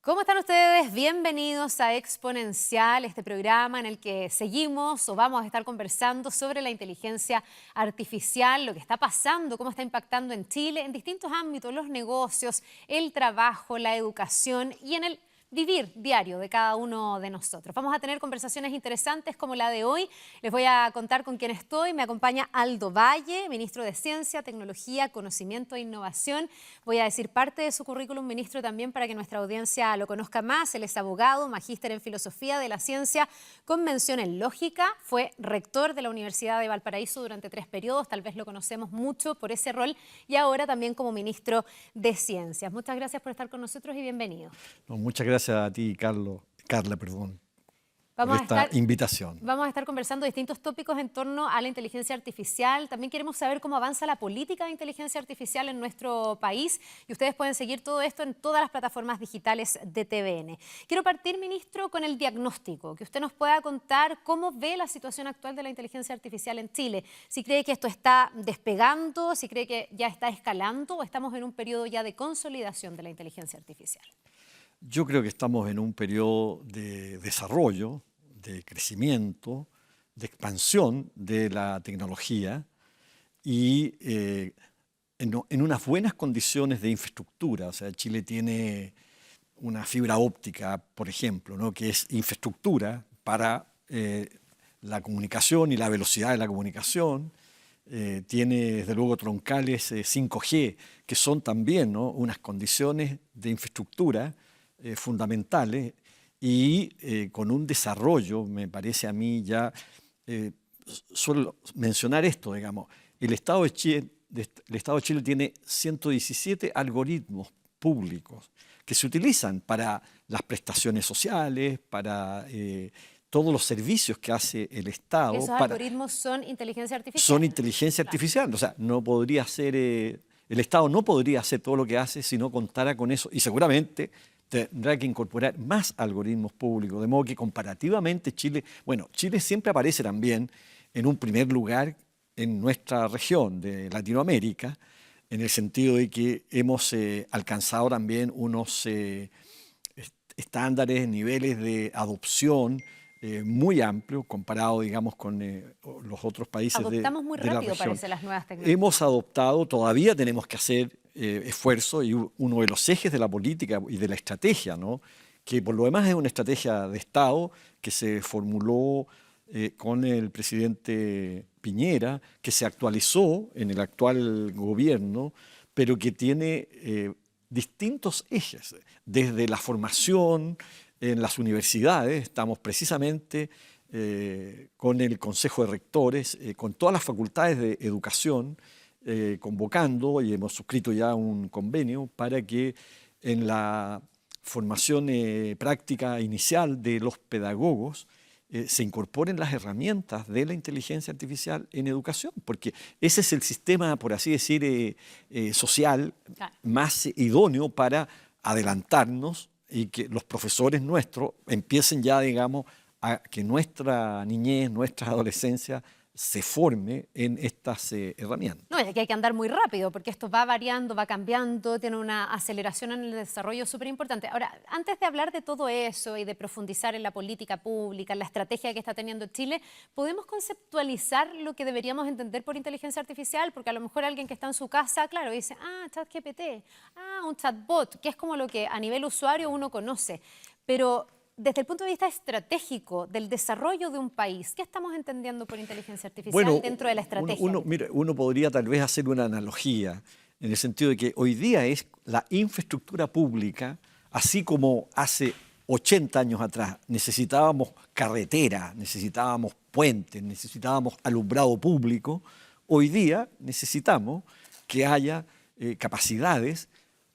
¿Cómo están ustedes? Bienvenidos a Exponencial, este programa en el que seguimos o vamos a estar conversando sobre la inteligencia artificial, lo que está pasando, cómo está impactando en Chile, en distintos ámbitos, los negocios, el trabajo, la educación y en el vivir diario de cada uno de nosotros. Vamos a tener conversaciones interesantes como la de hoy. Les voy a contar con quién estoy. Me acompaña Aldo Valle, ministro de Ciencia, Tecnología, Conocimiento e Innovación. Voy a decir parte de su currículum, ministro, también para que nuestra audiencia lo conozca más. Él es abogado, magíster en Filosofía de la Ciencia, con mención en Lógica. Fue rector de la Universidad de Valparaíso durante 3 periodos. Tal vez lo conocemos mucho por ese rol. Y ahora también como ministro de Ciencias. Muchas gracias por estar con nosotros y bienvenido. No, muchas gracias a ti, Carla, por Vamos a esta estar, invitación. vamos a estar conversando distintos tópicos en torno a la inteligencia artificial. También queremos saber cómo avanza la política de inteligencia artificial en nuestro país. Y ustedes pueden seguir todo esto en todas las plataformas digitales de TVN. Quiero partir, ministro, con el diagnóstico. Que usted nos pueda contar cómo ve la situación actual de la inteligencia artificial en Chile. Si cree que esto está despegando, si cree que ya está escalando o estamos en un periodo ya de consolidación de la inteligencia artificial. Yo creo que estamos en un periodo de desarrollo, de crecimiento, de expansión de la tecnología y en unas buenas condiciones de infraestructura. O sea, Chile tiene una fibra óptica, por ejemplo, ¿no?, que es infraestructura para la comunicación y la velocidad de la comunicación. Tiene desde luego troncales 5G, que son también, ¿no?, unas condiciones de infraestructura fundamentales y con un desarrollo, me parece a mí ya, suelo mencionar esto, digamos, el Estado de Chile tiene 117 algoritmos públicos que se utilizan para las prestaciones sociales, para todos los servicios que hace el Estado. ¿Esos algoritmos son inteligencia artificial? Son inteligencia artificial, o sea, no podría ser, el Estado no podría hacer todo lo que hace si no contara con eso, y seguramente tendrá que incorporar más algoritmos públicos, de modo que comparativamente Chile siempre aparece también en un primer lugar en nuestra región de Latinoamérica, en el sentido de que hemos alcanzado también unos estándares, niveles de adopción muy amplios comparado, digamos, con los otros países Adoptamos muy de la rápido, región. parece, las nuevas tecnologías. Hemos adoptado, todavía tenemos que hacer esfuerzo, y uno de los ejes de la política y de la estrategia, ¿no?, que por lo demás es una estrategia de Estado que se formuló con el presidente Piñera, que se actualizó en el actual gobierno, pero que tiene distintos ejes, desde la formación en las universidades. Estamos precisamente con el Consejo de Rectores, con todas las facultades de educación, convocando, y hemos suscrito ya un convenio para que en la formación práctica inicial de los pedagogos se incorporen las herramientas de la inteligencia artificial en educación, porque ese es el sistema, por así decir, social más idóneo para adelantarnos y que los profesores nuestros empiecen ya, digamos, a que nuestra niñez, nuestra adolescencia se forme en estas herramientas. No, y aquí hay que andar muy rápido porque esto va variando, va cambiando, tiene una aceleración en el desarrollo súper importante. Ahora, antes de hablar de todo eso y de profundizar en la política pública, en la estrategia que está teniendo Chile, ¿podemos conceptualizar lo que deberíamos entender por inteligencia artificial? Porque a lo mejor alguien que está en su casa, claro, dice, ChatGPT, un chatbot, que es como lo que a nivel usuario uno conoce. Pero desde el punto de vista estratégico del desarrollo de un país, ¿qué estamos entendiendo por inteligencia artificial dentro de la estrategia? Uno podría tal vez hacer una analogía en el sentido de que hoy día es la infraestructura pública, así como hace 80 años atrás necesitábamos carretera, necesitábamos puentes, necesitábamos alumbrado público. Hoy día necesitamos que haya capacidades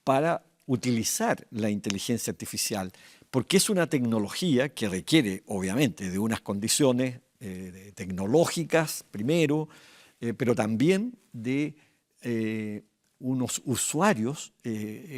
para utilizar la inteligencia artificial, porque es una tecnología que requiere, obviamente, de unas condiciones tecnológicas primero, pero también de unos usuarios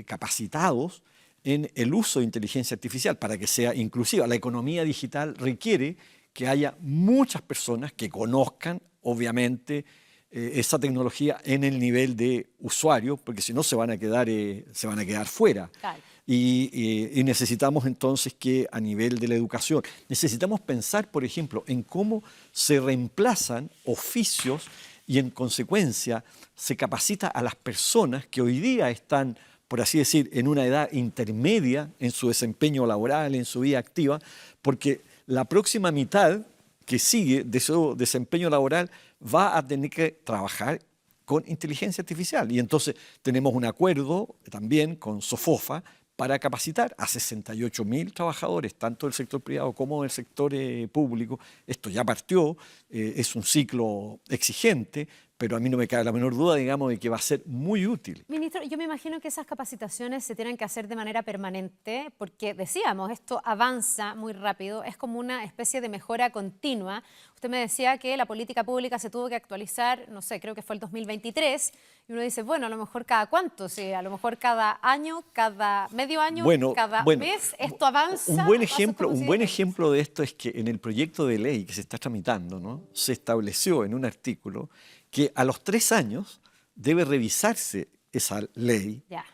capacitados en el uso de inteligencia artificial para que sea inclusiva. La economía digital requiere que haya muchas personas que conozcan, obviamente, esa tecnología en el nivel de usuario, porque si no se van a quedar fuera. Claro. y necesitamos entonces que a nivel de la educación, necesitamos pensar, por ejemplo, en cómo se reemplazan oficios y en consecuencia se capacita a las personas que hoy día están, por así decir, en una edad intermedia en su desempeño laboral, en su vida activa, porque la próxima mitad que sigue de su desempeño laboral va a tener que trabajar con inteligencia artificial. Y entonces tenemos un acuerdo también con Sofofa para capacitar a 68.000 trabajadores, tanto del sector privado como del sector público. Esto ya partió, es un ciclo exigente, pero a mí no me cabe la menor duda, digamos, de que va a ser muy útil. Ministro, yo me imagino que esas capacitaciones se tienen que hacer de manera permanente porque, decíamos, esto avanza muy rápido, es como una especie de mejora continua. Usted me decía que la política pública se tuvo que actualizar, no sé, creo que fue el 2023, y uno dice, bueno, a lo mejor cada cuánto, sí, a lo mejor cada año, cada medio año, cada mes, esto avanza. Un buen ejemplo de esto es que en el proyecto de ley que se está tramitando, ¿no?, se estableció en un artículo que a los 3 años debe revisarse esa ley. Ya.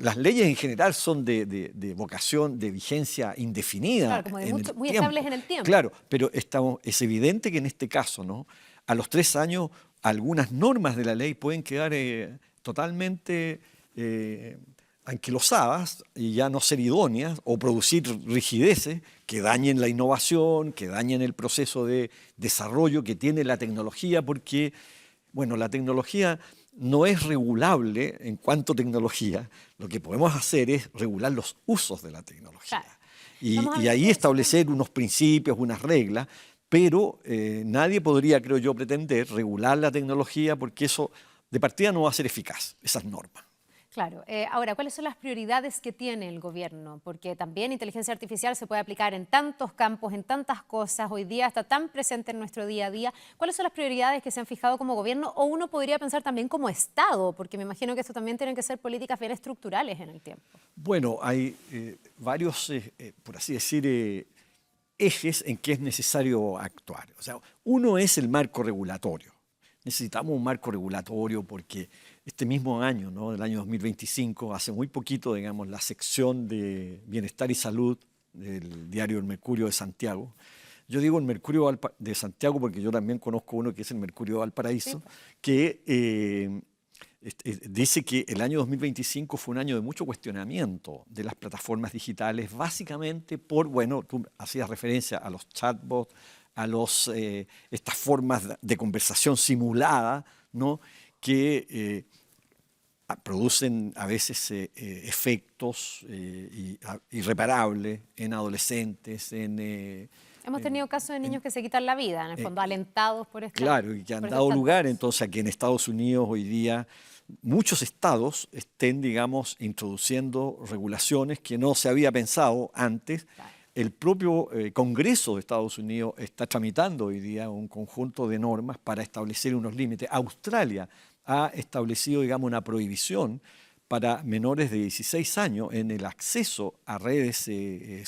Las leyes en general son de vocación, de vigencia indefinida. Claro, como de muy estables en el tiempo. Claro, pero es evidente que en este caso, ¿no?, a los 3 años algunas normas de la ley pueden quedar totalmente anquilosadas y ya no ser idóneas o producir rigideces que dañen la innovación, que dañen el proceso de desarrollo que tiene la tecnología, porque, bueno, la tecnología no es regulable en cuanto a tecnología. Lo que podemos hacer es regular los usos de la tecnología. Claro. Y ahí establecer unos principios, unas reglas, pero nadie podría, creo yo, pretender regular la tecnología porque eso de partida no va a ser eficaz, esas normas. Claro. Ahora, ¿cuáles son las prioridades que tiene el gobierno? Porque también inteligencia artificial se puede aplicar en tantos campos, en tantas cosas. Hoy día está tan presente en nuestro día a día. ¿Cuáles son las prioridades que se han fijado como gobierno? O uno podría pensar también como Estado, porque me imagino que esto también tienen que ser políticas bien estructurales en el tiempo. Bueno, hay varios, por así decir, ejes en que es necesario actuar. O sea, uno es el marco regulatorio. Necesitamos un marco regulatorio porque este mismo año, ¿no?, del año 2025, hace muy poquito, digamos, la sección de Bienestar y Salud del diario El Mercurio de Santiago. Yo digo el Mercurio de Santiago porque yo también conozco uno que es el Mercurio de Valparaíso, sí, que dice que el año 2025 fue un año de mucho cuestionamiento de las plataformas digitales, básicamente por, bueno, tú hacías referencia a los chatbots, a estas formas de conversación simulada, ¿no?, que producen a veces efectos irreparables en adolescentes, Hemos tenido casos de niños que se quitan la vida, en el fondo, alentados por esta. Claro, y que han dado lugar entonces a que en Estados Unidos hoy día muchos estados estén, digamos, introduciendo regulaciones que no se había pensado antes. Claro. El propio Congreso de Estados Unidos está tramitando hoy día un conjunto de normas para establecer unos límites. Australia ha establecido, digamos, una prohibición para menores de 16 años en el acceso a redes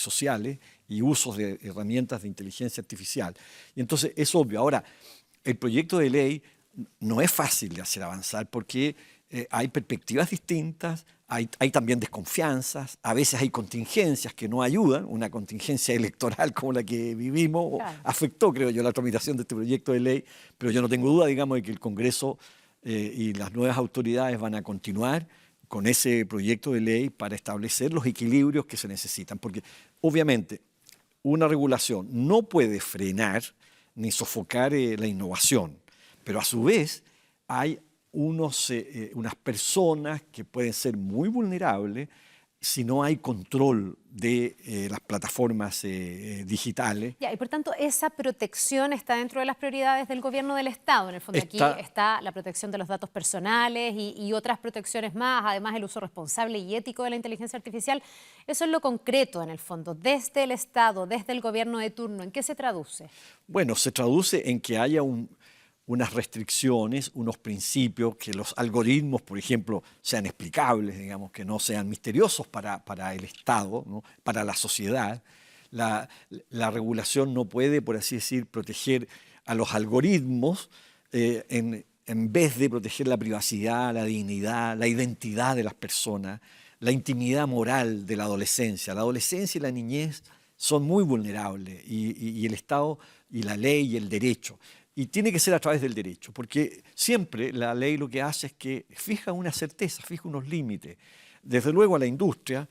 sociales y usos de herramientas de inteligencia artificial. Y entonces es obvio. Ahora, el proyecto de ley no es fácil de hacer avanzar porque hay perspectivas distintas, hay también desconfianzas, a veces hay contingencias que no ayudan. Una contingencia electoral como la que vivimos claro, afectó, creo yo, la tramitación de este proyecto de ley, pero yo no tengo duda, digamos, de que el Congreso y las nuevas autoridades van a continuar con ese proyecto de ley para establecer los equilibrios que se necesitan, porque obviamente una regulación no puede frenar ni sofocar la innovación, pero a su vez hay unas personas que pueden ser muy vulnerables si no hay control de las plataformas digitales. Ya, y por tanto, esa protección está dentro de las prioridades del gobierno del Estado. En el fondo, aquí está la protección de los datos personales y otras protecciones más, además el uso responsable y ético de la inteligencia artificial. Eso es lo concreto, en el fondo, desde el Estado, desde el gobierno de turno. ¿En qué se traduce? Bueno, se traduce en que haya unas restricciones, unos principios, que los algoritmos, por ejemplo, sean explicables, digamos, que no sean misteriosos para el Estado, ¿no?, para la sociedad. La regulación no puede, por así decir, proteger a los algoritmos en vez de proteger la privacidad, la dignidad, la identidad de las personas. la intimidad moral de la adolescencia. La adolescencia y la niñez son muy vulnerables y el Estado y la ley y el derecho. Y tiene que ser a través del derecho, porque siempre la ley lo que hace es que fija una certeza, fija unos límites. Desde luego a la industria,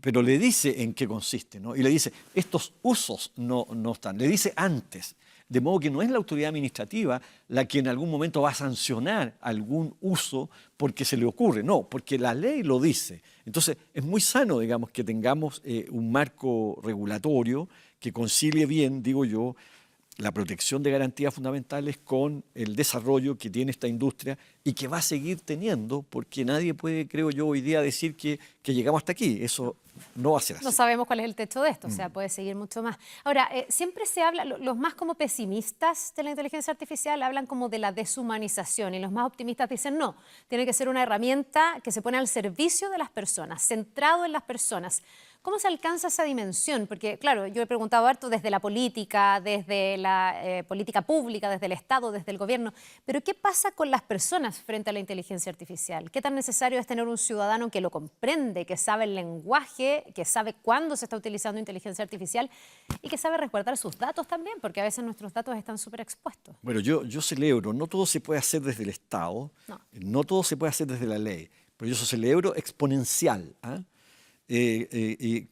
pero le dice en qué consiste, ¿no? Y le dice, estos usos no están, le dice antes. De modo que no es la autoridad administrativa la que en algún momento va a sancionar algún uso porque se le ocurre, no, porque la ley lo dice. Entonces es muy sano, digamos, que tengamos un marco regulatorio que concilie bien, digo yo, la protección de garantías fundamentales con el desarrollo que tiene esta industria y que va a seguir teniendo, porque nadie puede, creo yo, hoy día decir que llegamos hasta aquí. Eso no va a ser así. No sabemos cuál es el techo de esto, o sea, puede seguir mucho más. Ahora, siempre se habla, los más como pesimistas de la inteligencia artificial hablan como de la deshumanización y los más optimistas dicen no, tiene que ser una herramienta que se pone al servicio de las personas, centrado en las personas. ¿Cómo se alcanza esa dimensión? Porque, claro, yo he preguntado harto desde la política, desde la política pública, desde el Estado, desde el gobierno, pero ¿qué pasa con las personas frente a la inteligencia artificial? ¿Qué tan necesario es tener un ciudadano que lo comprende, que sabe el lenguaje, que sabe cuándo se está utilizando inteligencia artificial y que sabe resguardar sus datos también? Porque a veces nuestros datos están súper expuestos. Bueno, yo celebro, no todo se puede hacer desde el Estado, no todo se puede hacer desde la ley, pero yo celebro exponencial, ¿ah? Que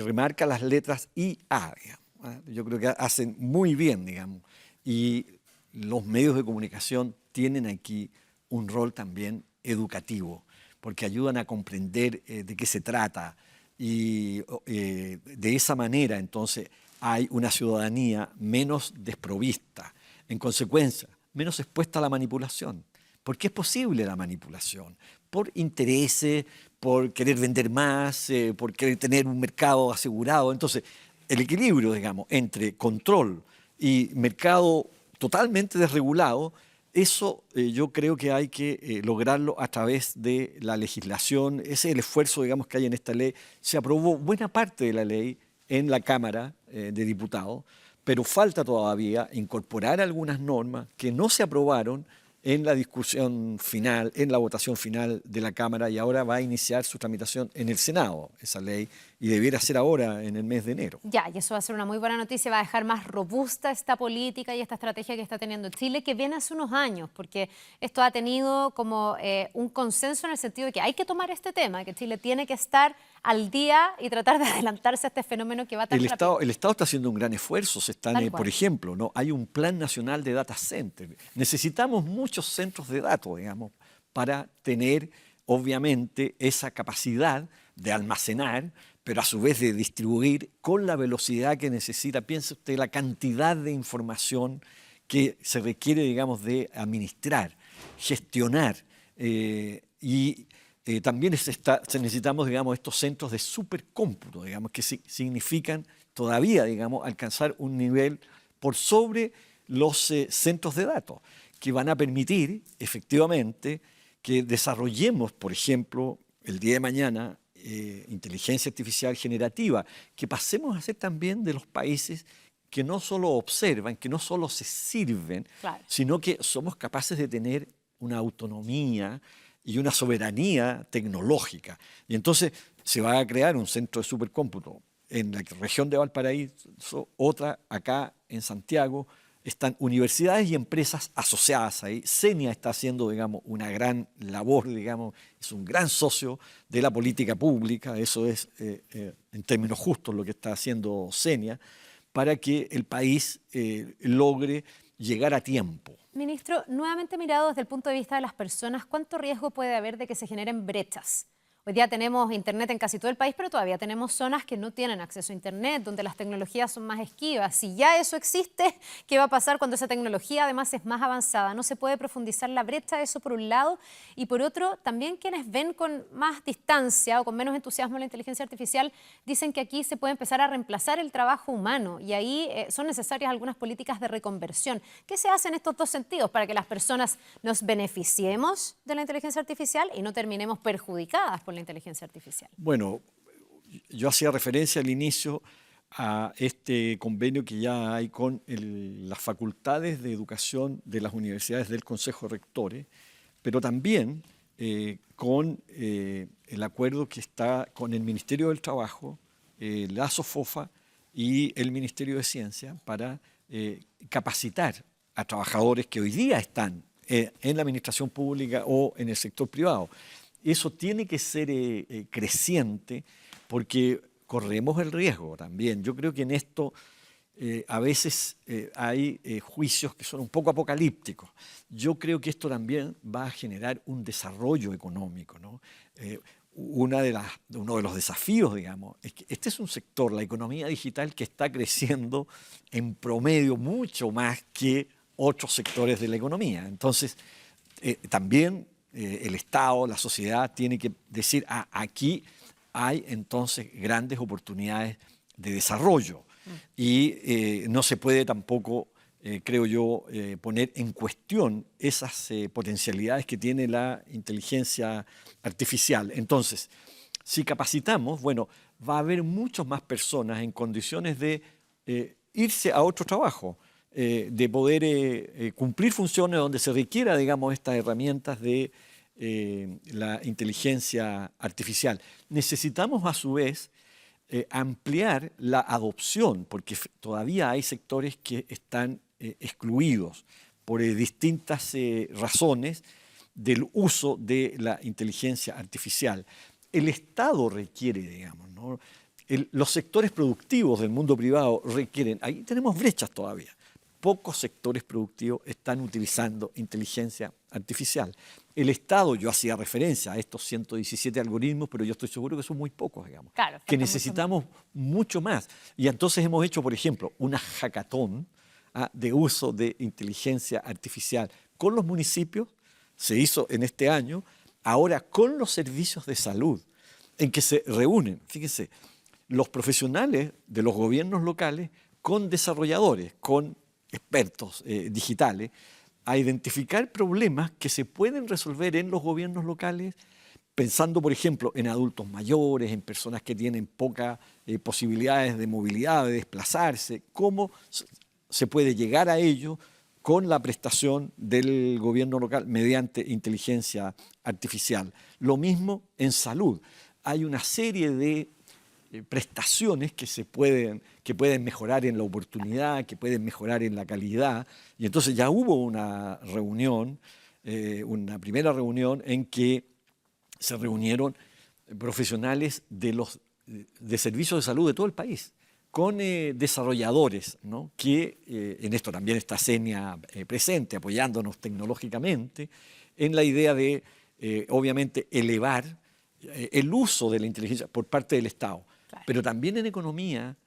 remarca las letras IA, digamos, ¿ah? Yo creo que hacen muy bien, digamos, y los medios de comunicación tienen aquí un rol también educativo, porque ayudan a comprender de qué se trata y de esa manera entonces hay una ciudadanía menos desprovista, en consecuencia, menos expuesta a la manipulación. ¿Por qué es posible la manipulación? Por intereses, por querer vender más, por querer tener un mercado asegurado. Entonces, el equilibrio, digamos, entre control y mercado totalmente desregulado, eso yo creo que hay que lograrlo a través de la legislación. Ese es el esfuerzo, digamos, que hay en esta ley. Se aprobó buena parte de la ley en la Cámara de Diputados, pero falta todavía incorporar algunas normas que no se aprobaron en la discusión final, en la votación final de la Cámara, y ahora va a iniciar su tramitación en el Senado, esa ley, y debiera ser ahora en el mes de enero. Ya, y eso va a ser una muy buena noticia, va a dejar más robusta esta política y esta estrategia que está teniendo Chile, que viene hace unos años, porque esto ha tenido como un consenso en el sentido de que hay que tomar este tema, que Chile tiene que estar al día y tratar de adelantarse a este fenómeno que va tan rápido. El Estado está haciendo un gran esfuerzo. Por ejemplo, ¿no? Hay un plan nacional de data center. Necesitamos muchos centros de datos, digamos, para tener, obviamente, esa capacidad de almacenar, pero a su vez de distribuir con la velocidad que necesita. Piense usted la cantidad de información que se requiere, digamos, de administrar, gestionar también necesitamos, digamos, estos centros de supercómputo, digamos, que significan todavía, digamos, alcanzar un nivel por sobre los centros de datos, que van a permitir, efectivamente, que desarrollemos, por ejemplo, el día de mañana, inteligencia artificial generativa, que pasemos a ser también de los países que no solo observan, que no solo se sirven, claro, sino que somos capaces de tener una autonomía y una soberanía tecnológica. Y entonces se va a crear un centro de supercómputo en la región de Valparaíso, otra acá en Santiago. Están universidades y empresas asociadas ahí. CENIA está haciendo, digamos, una gran labor, digamos, es un gran socio de la política pública, eso es en términos justos lo que está haciendo CENIA, para que el país logre llegar a tiempo. Ministro, nuevamente mirado desde el punto de vista de las personas, ¿cuánto riesgo puede haber de que se generen brechas? Hoy día tenemos internet en casi todo el país, pero todavía tenemos zonas que no tienen acceso a internet, donde las tecnologías son más esquivas. Si ya eso existe, ¿qué va a pasar cuando esa tecnología además es más avanzada? ¿No se puede profundizar la brecha? Eso por un lado. Y por otro, también quienes ven con más distancia o con menos entusiasmo la inteligencia artificial dicen que aquí se puede empezar a reemplazar el trabajo humano y ahí son necesarias algunas políticas de reconversión. ¿Qué se hace en estos dos sentidos para que las personas nos beneficiemos de la inteligencia artificial y no terminemos perjudicadas por la inteligencia artificial? Bueno, yo hacía referencia al inicio a este convenio que ya hay con las facultades de educación de las universidades del Consejo de Rectores, pero también con el acuerdo que está con el Ministerio del Trabajo, la SOFOFA y el Ministerio de Ciencia para capacitar a trabajadores que hoy día están en la administración pública o en el sector privado. Eso tiene que ser creciente porque corremos el riesgo también. Yo creo que en esto a veces hay juicios que son un poco apocalípticos. Yo creo que esto también va a generar un desarrollo económico, ¿no? Uno de los desafíos, digamos, es que este es un sector, la economía digital, que está creciendo en promedio mucho más que otros sectores de la economía. Entonces, también el Estado, la sociedad, tiene que decir, aquí hay entonces grandes oportunidades de desarrollo. Y no se puede tampoco, creo yo, poner en cuestión esas potencialidades que tiene la inteligencia artificial. Entonces, si capacitamos, bueno, va a haber muchas más personas en condiciones de irse a otro trabajo, de poder cumplir funciones donde se requiera, digamos, estas herramientas de la inteligencia artificial. Necesitamos, a su vez, ampliar la adopción, porque todavía hay sectores que están excluidos por distintas razones del uso de la inteligencia artificial. El Estado requiere, digamos, ¿no? Los sectores productivos del mundo privado requieren, ahí tenemos brechas todavía. Pocos sectores productivos están utilizando inteligencia artificial. El Estado, yo hacía referencia a estos 117 algoritmos, pero yo estoy seguro que son muy pocos, digamos, claro, que necesitamos mucho más. Y entonces hemos hecho, por ejemplo, una hackathon de uso de inteligencia artificial con los municipios, se hizo en este año, ahora con los servicios de salud, en que se reúnen, fíjense, los profesionales de los gobiernos locales con desarrolladores, con expertos digitales, a identificar problemas que se pueden resolver en los gobiernos locales, pensando, por ejemplo, en adultos mayores, en personas que tienen pocas posibilidades de movilidad, de desplazarse, cómo se puede llegar a ello con la prestación del gobierno local mediante inteligencia artificial. Lo mismo en salud. Hay una serie de prestaciones que pueden mejorar en la oportunidad, que pueden mejorar en la calidad. Y entonces ya hubo una reunión, una primera reunión en que se reunieron profesionales de servicios de salud de todo el país, con desarrolladores, ¿no? Que en esto también está Senia presente, apoyándonos tecnológicamente, en la idea de, obviamente, elevar el uso de la inteligencia por parte del Estado. Claro. Pero también en economía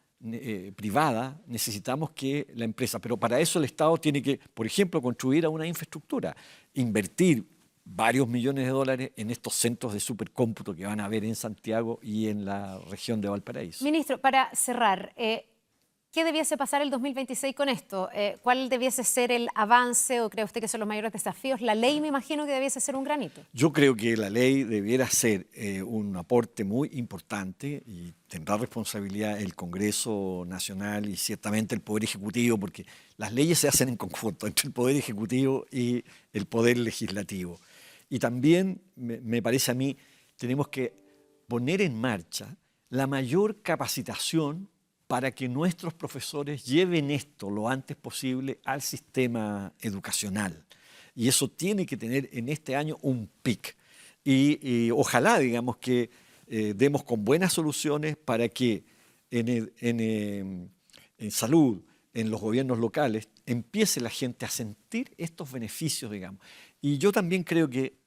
privada necesitamos que la empresa, pero para eso el Estado tiene que, por ejemplo, construir una infraestructura, invertir varios millones de dólares en estos centros de supercómputo que van a haber en Santiago y en la región de Valparaíso. Ministro, para cerrar, ¿qué debiese pasar el 2026 con esto? ¿Cuál debiese ser el avance o cree usted que son los mayores desafíos? La ley me imagino que debiese ser un granito. Yo creo que la ley debiera ser un aporte muy importante y tendrá responsabilidad el Congreso Nacional y ciertamente el Poder Ejecutivo, porque las leyes se hacen en conjunto entre el Poder Ejecutivo y el Poder Legislativo. Y también, me parece a mí, tenemos que poner en marcha la mayor capacitación para que nuestros profesores lleven esto lo antes posible al sistema educacional. Y eso tiene que tener en este año un pic. Y ojalá, digamos, que demos con buenas soluciones para que en salud, en los gobiernos locales, empiece la gente a sentir estos beneficios, digamos. Y yo también creo que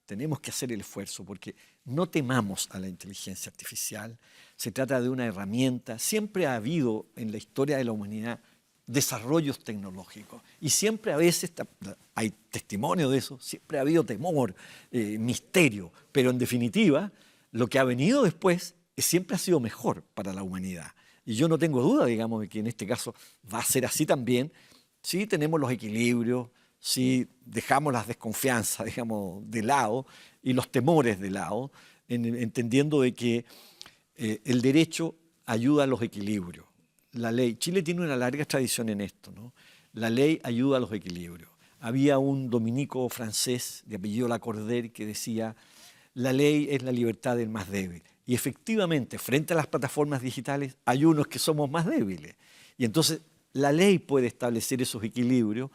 tenemos que hacer el esfuerzo, porque no temamos a la inteligencia artificial. Se trata de una herramienta. Siempre ha habido en la historia de la humanidad desarrollos tecnológicos y siempre a veces, hay testimonio de eso, siempre ha habido temor, misterio, pero en definitiva lo que ha venido después siempre ha sido mejor para la humanidad. Y yo no tengo duda, digamos, de que en este caso va a ser así también, si tenemos los equilibrios, si dejamos las desconfianzas, digamos, de lado y los temores de lado, entendiendo de que el derecho ayuda a los equilibrios. La ley, Chile tiene una larga tradición en esto, ¿no? La ley ayuda a los equilibrios. había un dominico francés de apellido Lacordaire que decía: la ley es la libertad del más débil. Y efectivamente, frente a las plataformas digitales, hay unos que somos más débiles. Y entonces la ley puede establecer esos equilibrios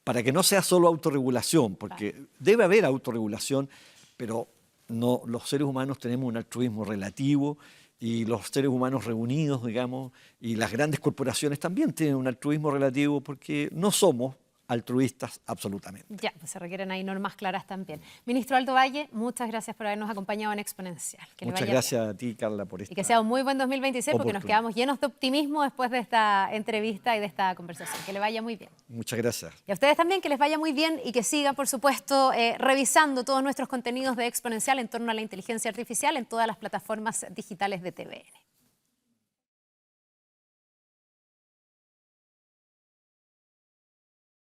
para que no sea solo autorregulación, porque debe haber autorregulación, pero no, los seres humanos tenemos un altruismo relativo, y los seres humanos reunidos, digamos, y las grandes corporaciones también tienen un altruismo relativo, porque no somos altruistas absolutamente. Ya, pues se requieren ahí normas claras también. Ministro Aldo Valle, muchas gracias por habernos acompañado en Exponencial. Que Muchas gracias a ti, Carla, por esta y que sea un muy buen 2026, porque nos quedamos llenos de optimismo después de esta entrevista y de esta conversación. Que le vaya muy bien. Muchas gracias. Y a ustedes también, que les vaya muy bien y que sigan, por supuesto, revisando todos nuestros contenidos de Exponencial en torno a la inteligencia artificial en todas las plataformas digitales de TVN.